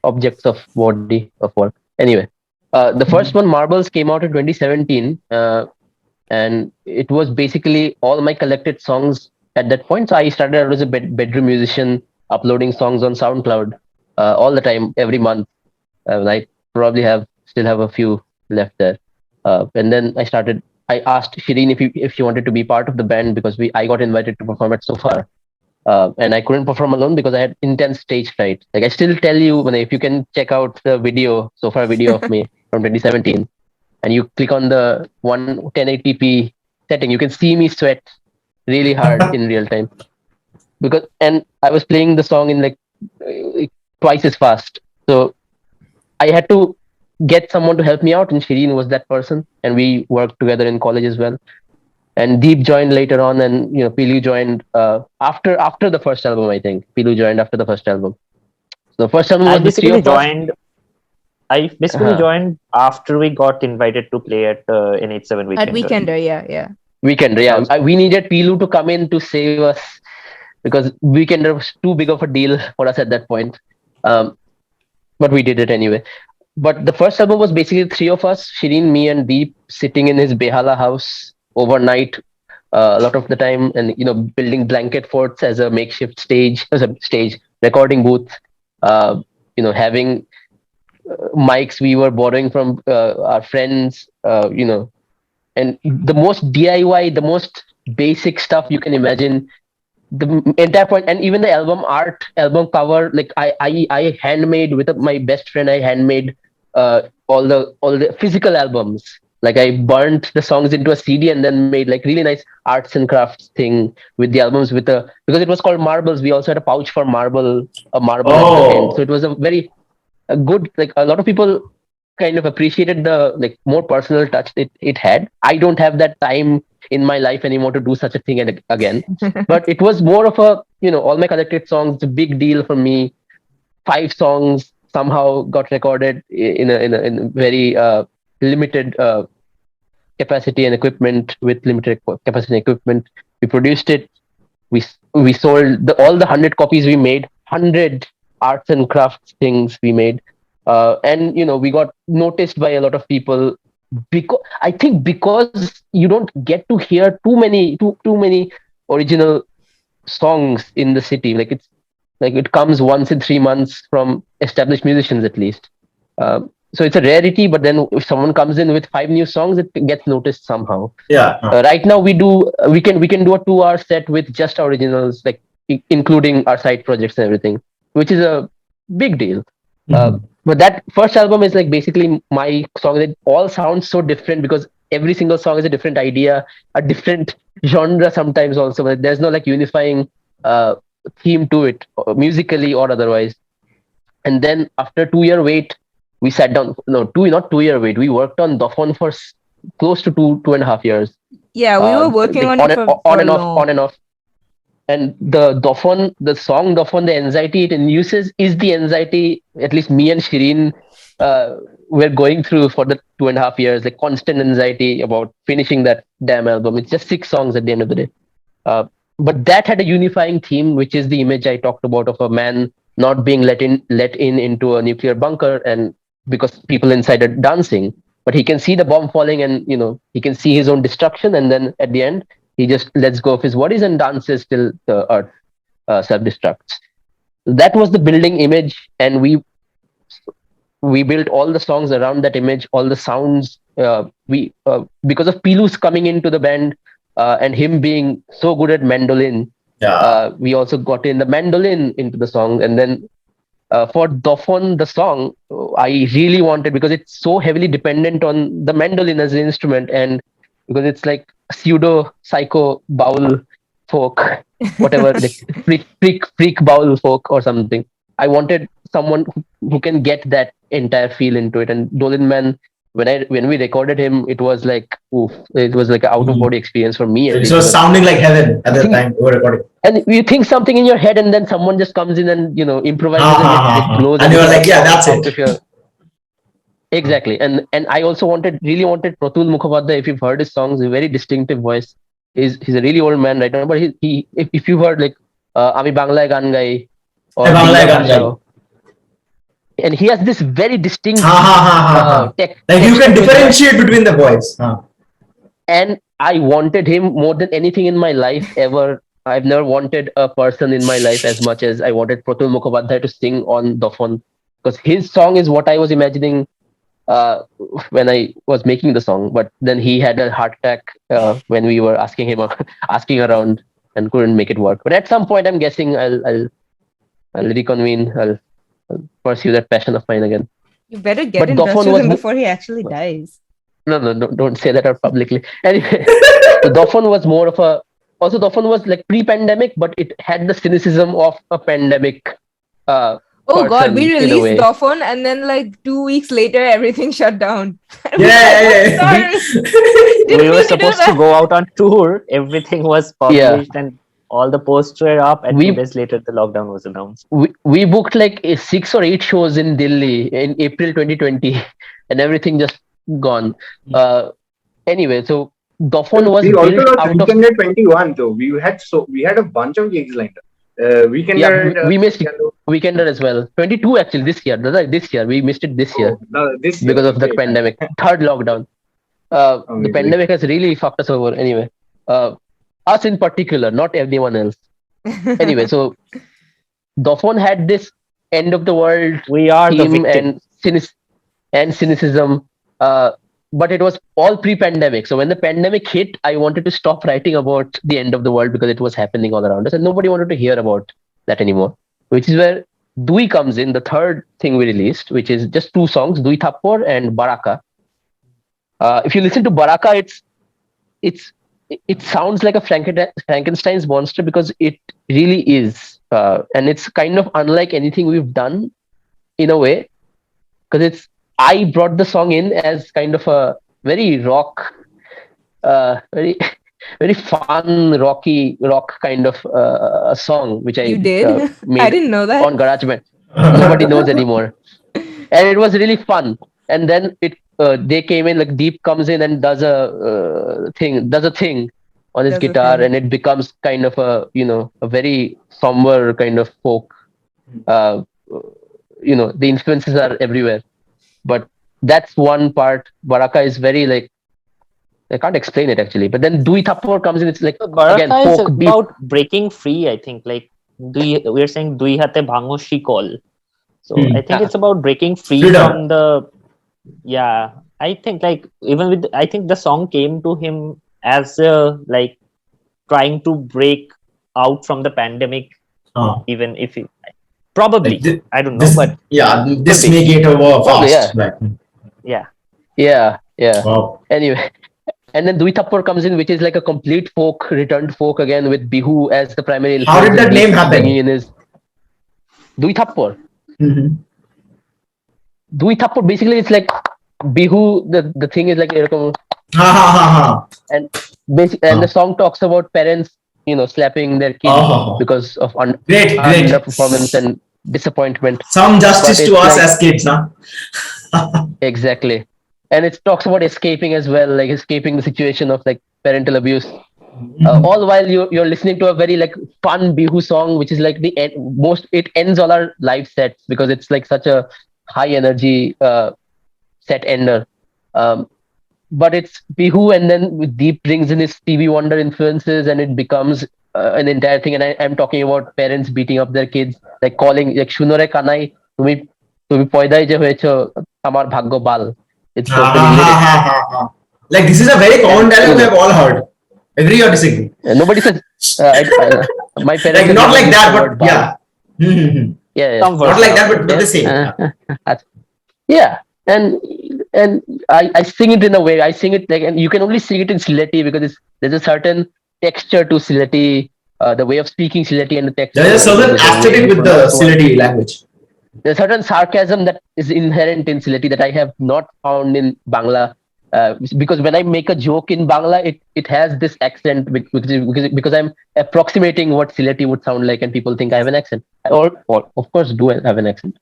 objects of body of work. Anyway, the first one, Marbles, came out in 2017, and it was basically all my collected songs at that point. So I started out as a bedroom musician, uploading songs on SoundCloud all the time, every month. I probably have still have a few left there. And then I asked Shireen if she wanted to be part of the band because we I got invited to perform at So Far. And I couldn't perform alone because I had intense stage fright. Like I still tell you, when if you can check out the video, So Far video of me from 2017, and you click on the 1080p setting, you can see me sweat really hard in real time. And I was playing the song in like twice as fast. So I had to get someone to help me out, and Shireen was that person, and we worked together in college as well. And Deep joined later on, and Pilu joined after the first album. I think Pilu joined after the first album. So the first album I was the three basically of us. joined. I basically Uh, joined after we got invited to play at NH7 At Weekender. Weekender, yeah. Weekender, That yeah. was We needed Pilu to come in to save us because Weekender was too big of a deal for us at that point. Um, but we did it anyway. But the first album was basically three of us, Shireen, me, and Deep, sitting in his Behala house overnight a lot of the time, and building blanket forts as a makeshift stage, as a stage recording booth. Having mics we were borrowing from our friends. And the most DIY, the most basic stuff you can imagine. The entire point, and even the album art, album cover, like I handmade with my best friend. I handmade all the physical albums. Like I burnt the songs into a CD and then made like really nice arts and crafts thing with the albums, with a because it was called Marbles. We also had a pouch for a marble at the end. So Oh, it was a good, like a lot of people kind of appreciated the like more personal touch it had. I don't have that time in my life anymore to do such a thing again. But it was more of a, all my collected songs. It's a big deal for me. 5 songs somehow got recorded in a very limited capacity and equipment, with limited capacity and equipment. We produced it. We sold all the 100 copies we made, 100 arts and crafts things we made, and we got noticed by a lot of people, because I think because you don't get to hear too many original songs in the city. Like it comes once in 3 months from established musicians at least. So it's a rarity, but then if someone comes in with 5 new songs, it gets noticed somehow. yeah. Right now we can do a 2 hour set with just originals, like including our side projects and everything, which is a big deal. uh, Mhm. but that first album is like basically my song that all sounds so different, because every single song is a different idea, a different genre sometimes also, but there's no like unifying uh, theme to it, musically or otherwise. And then after 2 year wait, we sat down. No, not 2 year wait. We worked on Dofon for close to 2.5 years. Yeah, we were working Like on on it and for on and off, on long. and off. And the song Dofon, the anxiety it induces is the anxiety at least me and Shireen were going through for the 2.5 years, like constant anxiety about finishing that damn album. It's just 6 songs at the end of the day. Uh, but that had a unifying theme, which is the image I talked about of a man not being let in into a nuclear bunker, and because people inside are dancing, but he can see the bomb falling, and he can see his own destruction, and then at the end he just lets go of his worries and dances till the earth self destructs. That was the building image, and we built all the songs around that image, all the sounds. We Because of Pilu's coming into the band and him being so good at mandolin, Yeah. we also got in the mandolin into the song. And then for Dofon, the song, I really wanted, because it's so heavily dependent on the mandolin as an instrument, and because it's like pseudo psycho baul folk, whatever, like freak baul folk or something. I wanted someone who can get that entire feel into it. And Dolin Man, when we recorded him, it was like oof, it was like an out of Mhm. body experience for me at It least. was sounding like heaven at I the think, time we were recording. and you think something in your head, and then someone just comes in and Ha improvises, and ha it ha ha. blows And you were everything like, yeah, that's out it. of your exactly. And I also really wanted Pratul Mukhopadhyay. If you've heard his songs, a very distinctive voice. He's a really old man right now, but if you've heard like Ami Banglaয় গান গাই or বাংলায় Dingla গান গাই। Bhashao, and he has this very distinct Ha ha ha ha ha. Like you can texture to his voice. differentiate between the voice. And I wanted him more than anything in my life ever. I've never wanted a person in my life as much as I wanted Pratul Mukhopadhyay to sing on Dofon, because his song is what I was imagining uh, when I was making the song. But then he had a heart attack when we were asking him asking around, and couldn't make it work. But at some point, I'm guessing I'll reconvene. I'll pursue that passion of mine again. You better get But in touch Dofon with was him before he actually dies. no, don't say that out publicly. Anyway, so Dofon was more of a. Also, Dofon was like pre-pandemic, but it had the cynicism of a pandemic uh, Oh God, we person in a released way. Dofon and then like 2 weeks later everything shut down. And we Yeah, were like, yeah, "Oh, yeah. sorry, didn't We were mean to do supposed to that." go out on tour. Everything was published and all the posts were up. And 2 days later, the lockdown was announced. We booked like 6 or 8 shows in Delhi in April 2020, and everything just gone. Uh, anyway, so Dofon was We also built lost out of Weekender 21 though. We had a bunch of gigs lined up. Weekender. we missed Weekender as well. 22 actually this year. This year we missed it this year No, this year. because of the Okay. pandemic, third lockdown. The Amazing. pandemic has really fucked us over. Anyway, us in particular, not everyone else. Anyway, so Dofon had this end of the world We are the theme victim. and cynicism, but it was all pre-pandemic. So when the pandemic hit, I wanted to stop writing about the end of the world because it was happening all around us, and nobody wanted to hear about that anymore. Which is where Dui comes in, the third thing we released, which is just 2 songs, Dui Thappor and Baraka. If you listen to Baraka, it's it sounds like a Frankenstein's monster, because it really is, and it's kind of unlike anything we've done in a way, because I brought the song in as kind of a very very very fun rock kind of a song, which I You did? made I didn't know that. on GarageBand. Nobody knows anymore, and it was really fun. And then they came in, like Deep comes in and does a thing on his Does a guitar, thing. and it becomes kind of a very somber kind of folk. uh, the influences are everywhere, but that's one part. Baraka is very like, I can't explain it actually. But then Dui Thappor comes in, it's like So again Baraka is folk beat. about breaking free, I think. Like we're saying Dui hate bhango shikol. So I think it's about breaking free Freedom. from the I think like even with I think the song came to him as like trying to break out from the pandemic, even if he, probably Like I don't know, but this may get over Probably, fast. Like, Yeah. wow. Anyway, and then Dui Thappor comes in, which is like a complete folk, returned folk again, with Bihu as the primary influence. How did that and name Deep happen? bringing in his Dui Thappor. Dui Thappor, basically it's like Bihu. The thing is like Ha ha ha ha. and the song talks about parents, slapping their kids because of Great. underperformance and disappointment. Some justice But to it's us like- as kids, huh? Exactly. And it talks about escaping as well, like escaping the situation of like parental abuse. All while you're listening to a very like fun Bihu song, which is like it ends all our live sets, because it's like such a high energy set ender. But it's Bihu, and then Deep brings in his Stevie Wonder influences, and it becomes an entire thing. And I'm talking about parents beating up their kids, like calling like Shunore Kanai, tumi তুমি পয়দায় যে হয়েছো আমার ভাগ্য বাল. It's Ha, totally ha, ha, lyrics. ha, ha, ha. Like this is a very common And dialogue we have all heard. Agree or disagree? nobody says. My parents Like have not never like used that, the but word bal. yeah. Yeah, yeah. Some Not version like of that, it. but they say. Yeah, and I sing it in a way. I sing it like, and you can only sing it in Sylheti because there's a certain texture to Sylheti, the way of speaking Sylheti and the texture, There is a certain the way aesthetic you with the pronounce words. Sylheti language. There's a certain sarcasm that is inherent in Sylheti that I have not found in Bangla. Because when I make a joke in Bangla, it has this accent because I'm approximating what Sylheti would sound like, and people think I have an accent. Or of course, do I have an accent?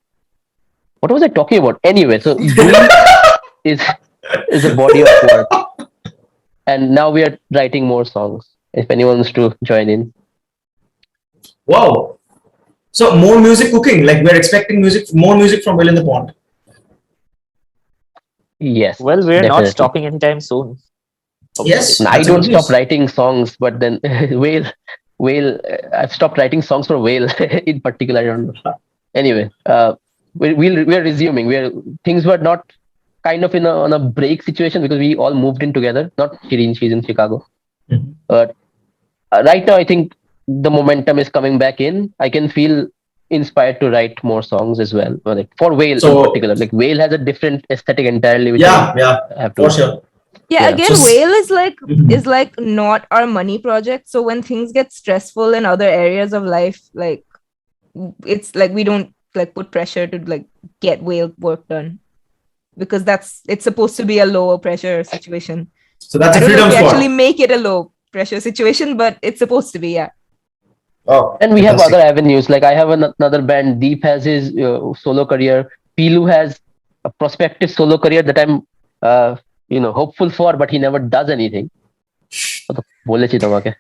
What was I talking about? Anyway, so doing is is a body of work, and now we are writing more songs. If anyone wants to join in, Wow. So more music cooking. Like we're expecting more music from Will in the Pond. yes, Well, we're not definitely. stopping anytime soon. Yes, And I that's a don't good stop news. writing songs, but then whale. I've stopped writing songs for whale in particular. I don't know. Anyway, we're resuming. Things were not kind of on a break situation because we all moved in together. Not Shireen, she's in Chicago, Mhm. but right now I think the momentum is coming back in. I can feel inspired to write more songs as well. Like for whale in So particular, like whale has a different aesthetic entirely, which I yeah, have for to. sure. Yeah, Yeah. again, So whale is like Mhm. not our money project. So when things get stressful in other areas of life, like it's like we don't like put pressure to like get whale work done because it's supposed to be a lower pressure situation. So that's I a don't know if freedom we actually spot. make it a low pressure situation, but it's supposed to be, yeah. Oh, And we have fantastic. other avenues. Like I have another band. Deep has his solo career. Pilu has a prospective solo career that I'm, hopeful for, but he never does anything. ও তো বলেছি তোমাকে.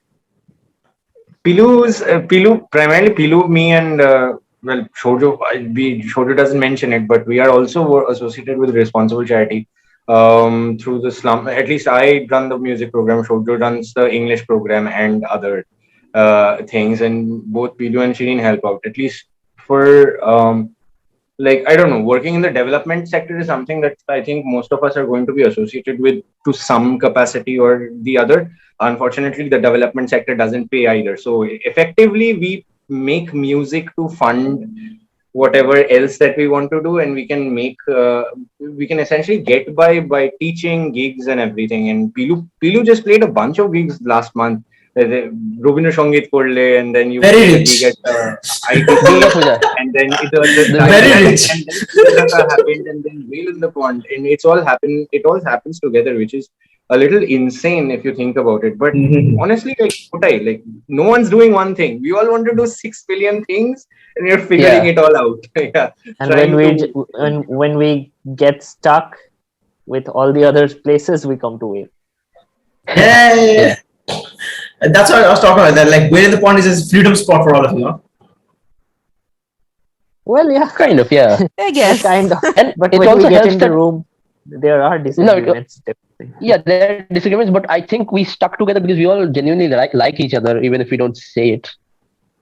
Primarily Pilu, me and well, Sourjyo doesn't mention it, but we are also associated with responsible charity through the slum. At least I run the music program. Sourjyo runs the English program and other things, and both Pilu and Shireen help out. At least for like I don't know, working in the development sector is something that I think most of us are going to be associated with to some capacity or the other. Unfortunately, the development sector doesn't pay either. So effectively, we make music to fund whatever else that we want to do, and we can essentially get by teaching gigs and everything. And Pilu just played a bunch of gigs last month. Robindranath Sangeet Korle, and then you Very played a rich. gig at ITC, Durga Puja. and then the Durga Very Puja. rich. and then Kendrika happened, and then Whale in the Pond, and it all happens together, which is a little insane if you think about it. But Mhm. honestly, like no one's doing one thing. We all want to do 6 billion things, and you're figuring Yeah. it all out. Yeah, And trying to. when we get stuck with all the other places, we come to whale. Yeah. And that's what I was talking about. That like Will in the Pond is a freedom spot for all of you. Huh? Well, yeah, Kind of, yeah. I guess. kind of. And But it when we also get helps in the that room, there are disagreements. Definitely. yeah, there are disagreements, but I think we stuck together because we all genuinely like each other, even if we don't say it.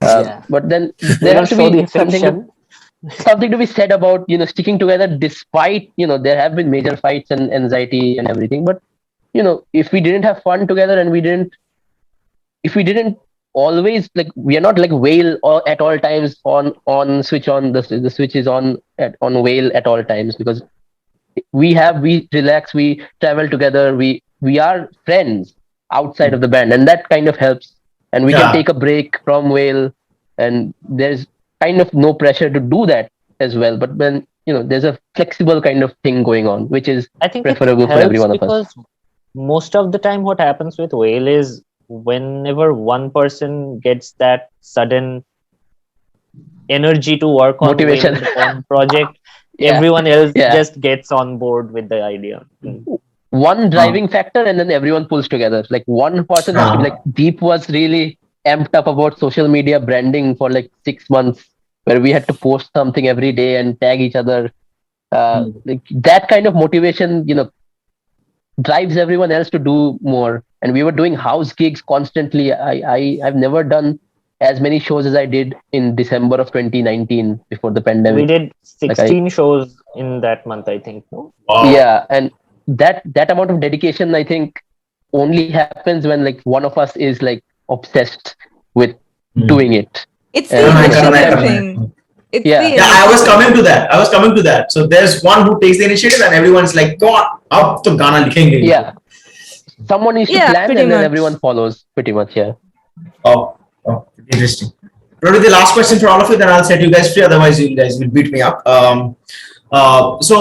Yeah. But then We there don't has to show the be affection. something to be said about sticking together despite there have been major fights and anxiety and everything. But if we didn't have fun together and if we didn't always like we are not like whale or at all times on switch on the switch is on whale at all times because we relax, we travel together, we are friends outside of the band, and that kind of helps. And we can Yeah. take a break from whale, and there's kind of no pressure to do that as well. But then there's a flexible kind of thing going on, which is I think it preferable for every helps one of us. because most of the time, what happens with whale is whenever one person gets that sudden energy to work on whale Motivation. in the pond project, Yeah, everyone else yeah. just gets on board with the idea. One driving factor, and then everyone pulls together. Like one person has to be like Deep was really amped up about social media branding for like 6 months, where we had to post something every day and tag each other. Like that kind of motivation, drives everyone else to do more. And we were doing house gigs constantly. I've never done as many shows as I did in December of 2019 before the pandemic. We did Like 16 shows in that month, I think. No? Wow. Yeah, and that amount of dedication, I think, only happens when like one of us is like obsessed with doing it. It's And the Correct, initiative correct. thing. It's Yeah. the Yeah, I was initiative. coming to that. So there's one who takes the initiative, and everyone's like, "Go on, up to Ghana likhenge." Yeah, someone needs to Yeah, plan, pretty and then much. everyone follows. Pretty much, yeah. Oh, interesting. Probably the last question for all of you, then I'll set you guys free. Otherwise, you guys will beat me up. So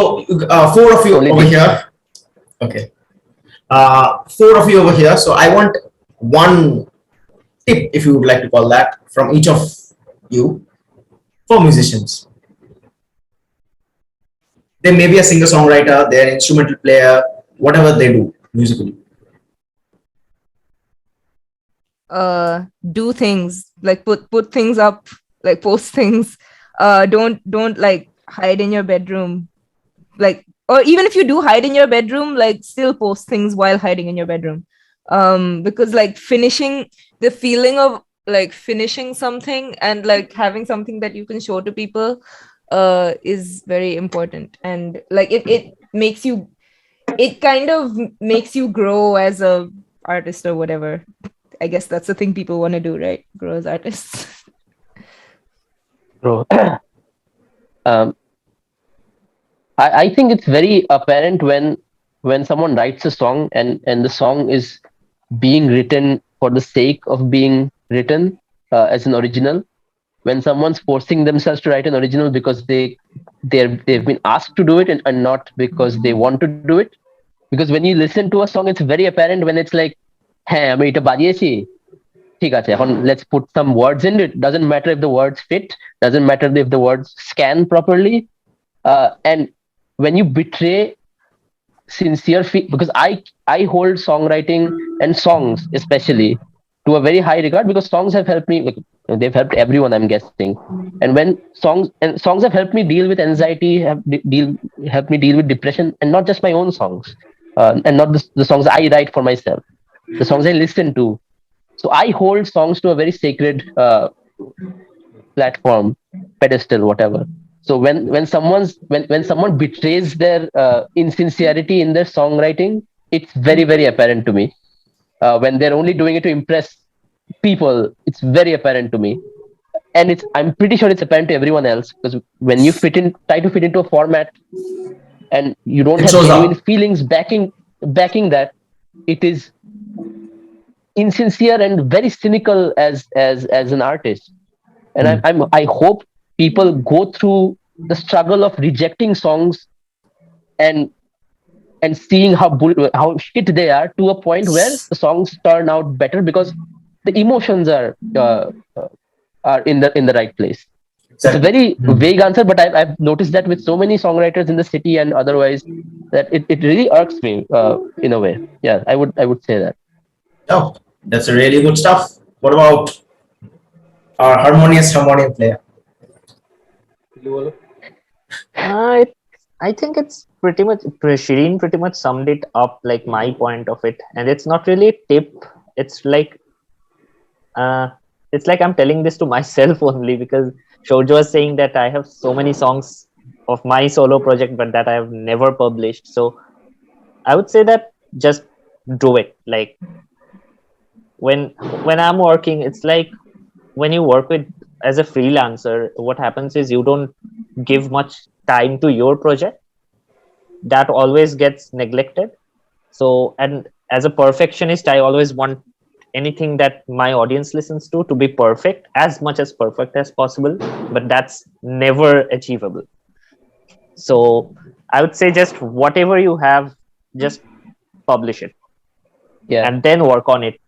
four of you Only over this. here. Okay. Four of you over here. So I want one tip, if you would like to call that, from each of you for musicians. They may be a singer-songwriter, they're an instrumental player, whatever they do musically. Do things like put things up, like post things. Don't like hide in your bedroom, like, or even if you do hide in your bedroom, like still post things while hiding in your bedroom. Because like finishing, the feeling of like finishing something and like having something that you can show to people is very important, and like it makes you, it kind of makes you grow as a artist or whatever. I guess that's the thing people want to do, right? Grow as artists. Bro. um, I think it's very apparent when someone writes a song and the song is being written for the sake of being written as an original. When someone's forcing themselves to write an original because they've been asked to do it, and not because they want to do it. Because when you listen to a song, it's very apparent when it's like, "Hey, আমি এটা বাজিয়েছি, ঠিক আছে, এখন let's put some words in it." Doesn't matter if the words fit, doesn't matter if the words scan properly. And when you betray because I hold songwriting and songs especially to a very high regard, because songs have helped me, like, they've helped everyone, I'm guessing. And when songs have helped me deal with anxiety, helped me deal with depression, and not just my own songs, and not the songs I write for myself, the songs I listen to. So I hold songs to a very sacred platform, pedestal, whatever. So when someone betrays their insincerity in their songwriting, it's very, very apparent to me. When they're only doing it to impress people, it's very apparent to me. And I'm pretty sure it's apparent to everyone else, because when you try to fit into a format and you don't It have shows genuine up. feelings backing that, it is insincere and very cynical as an artist. And I hope people go through the struggle of rejecting songs and seeing how shit they are, to a point where the songs turn out better because the emotions are in the right place. It's a very vague answer, but I've noticed that with so many songwriters in the city and otherwise, that it really irks me in a way. Yeah, I would say that. Oh, that's a really good stuff. What about our harmonium player? I think it's pretty much, Shireen pretty much summed it up, like my point of it. And it's not really a tip. It's like I'm telling this to myself only, because Sourjyo was saying that I have so many songs of my solo project, but that I have never published. So I would say that just do it. Like when I'm working, it's like when you work with as a freelancer, what happens is you don't give much time to your project. That always gets neglected. So, and as a perfectionist, I always want anything that my audience listens to be perfect, as much as perfect as possible, but that's never achievable. So I would say just whatever you have, just publish it. Yeah. And then work on it.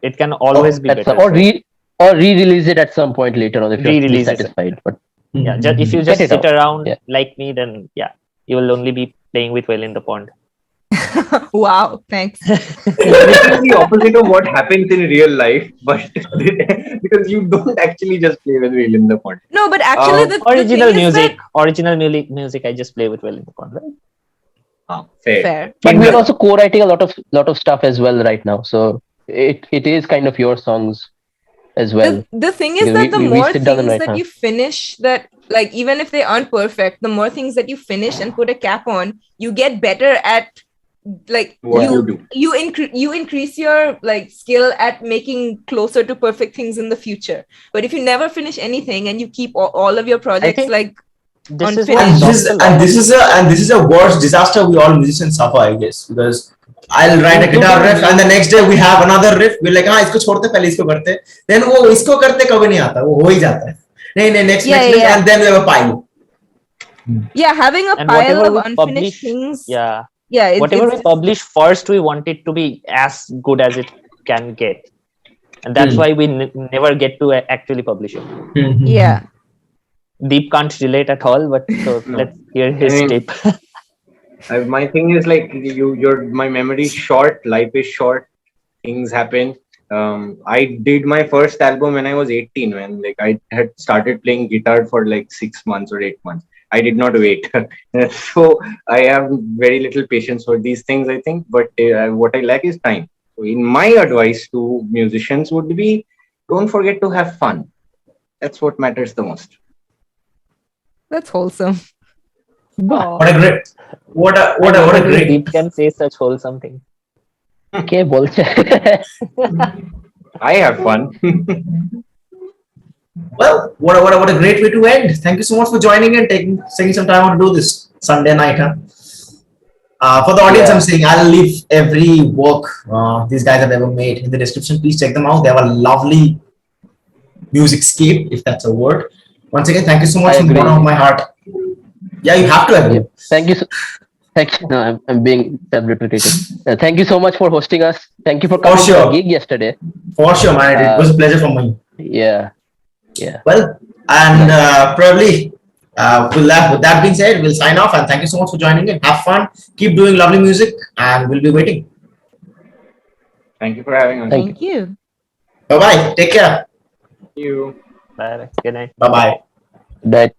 It can always be better. Or re-release it at some point later on if you're dissatisfied. But yeah, if you just sit around like me, then yeah, you will only be playing with Well in the Pond. Wow, thanks. This is the opposite of what happens in real life, but because you don't actually just play with Well in the Pond. No, but actually the original thing is music, original music, I just play with Well in the Pond, right? Fair. But we're also co-writing a lot of stuff as well right now. So it is kind of your songs as well. The thing is Because that the we more sit down and things write, that huh? you finish, that like even if they aren't perfect, the more things that you finish and put a cap on, you get better at like What Yeah. you do. you increase your like skill at making closer to perfect things in the future. But if you never finish anything and you keep all of your projects think like this is unfinished. what And stops a lot. this is a worst disaster we all musicians suffer, I guess, because I'll write a guitar riff and the next day we have another riff. We're like, हाँ इसको छोड़ते पहले इसको करते. Then वो इसको करते कभी नहीं आता. वो हो ही जाता है. नहीं next Yeah, riff yeah. and then we have a pile. Yeah, having a And pile whatever of we unfinished publish, things. yeah, Yeah, whatever we it's publish first, we want it to be as good as it can get, and that's Hmm. why we never get to actually publish it. yeah. Deep can't relate at all, but so No. let's hear his I mean, tip. My thing is like my memory is short, life is short, things happen. I did my first album when I was 18, when like I had started playing guitar for like 6 months or 8 months. I did not wait. So I have very little patience for these things, I think, but what I lack is time. So in my advice to musicians would be, don't forget to have fun. That's what matters the most. That's wholesome. Bah, What a great, what a Only great. Deep can say such wholesome things. क्या बोलते हैं? I have fun. Well, what a great way to end. Thank you so much for joining and taking some time out to do this Sunday night, huh? For the audience, Yeah. I'm saying I'll leave every work these guys have ever made in the description. Please check them out. They have a lovely musicscape, if that's a word. Once again, thank you so much I from the agree. bottom of my heart. Yeah, you have to agree. Yeah. Thank you. Thank you. No, I'm being self-deprecating. Thank you so much for hosting us. Thank you for coming to sure. our gig yesterday. For sure, man. It was a pleasure for me. Yeah. Yeah. Well, and probably with that being said, we'll sign off and thank you so much for joining in. Have fun, keep doing lovely music, and we'll be waiting. Thank you for having us. Thank Thank you. Bye bye. Take care. you. Bye. Good night. Bye bye. That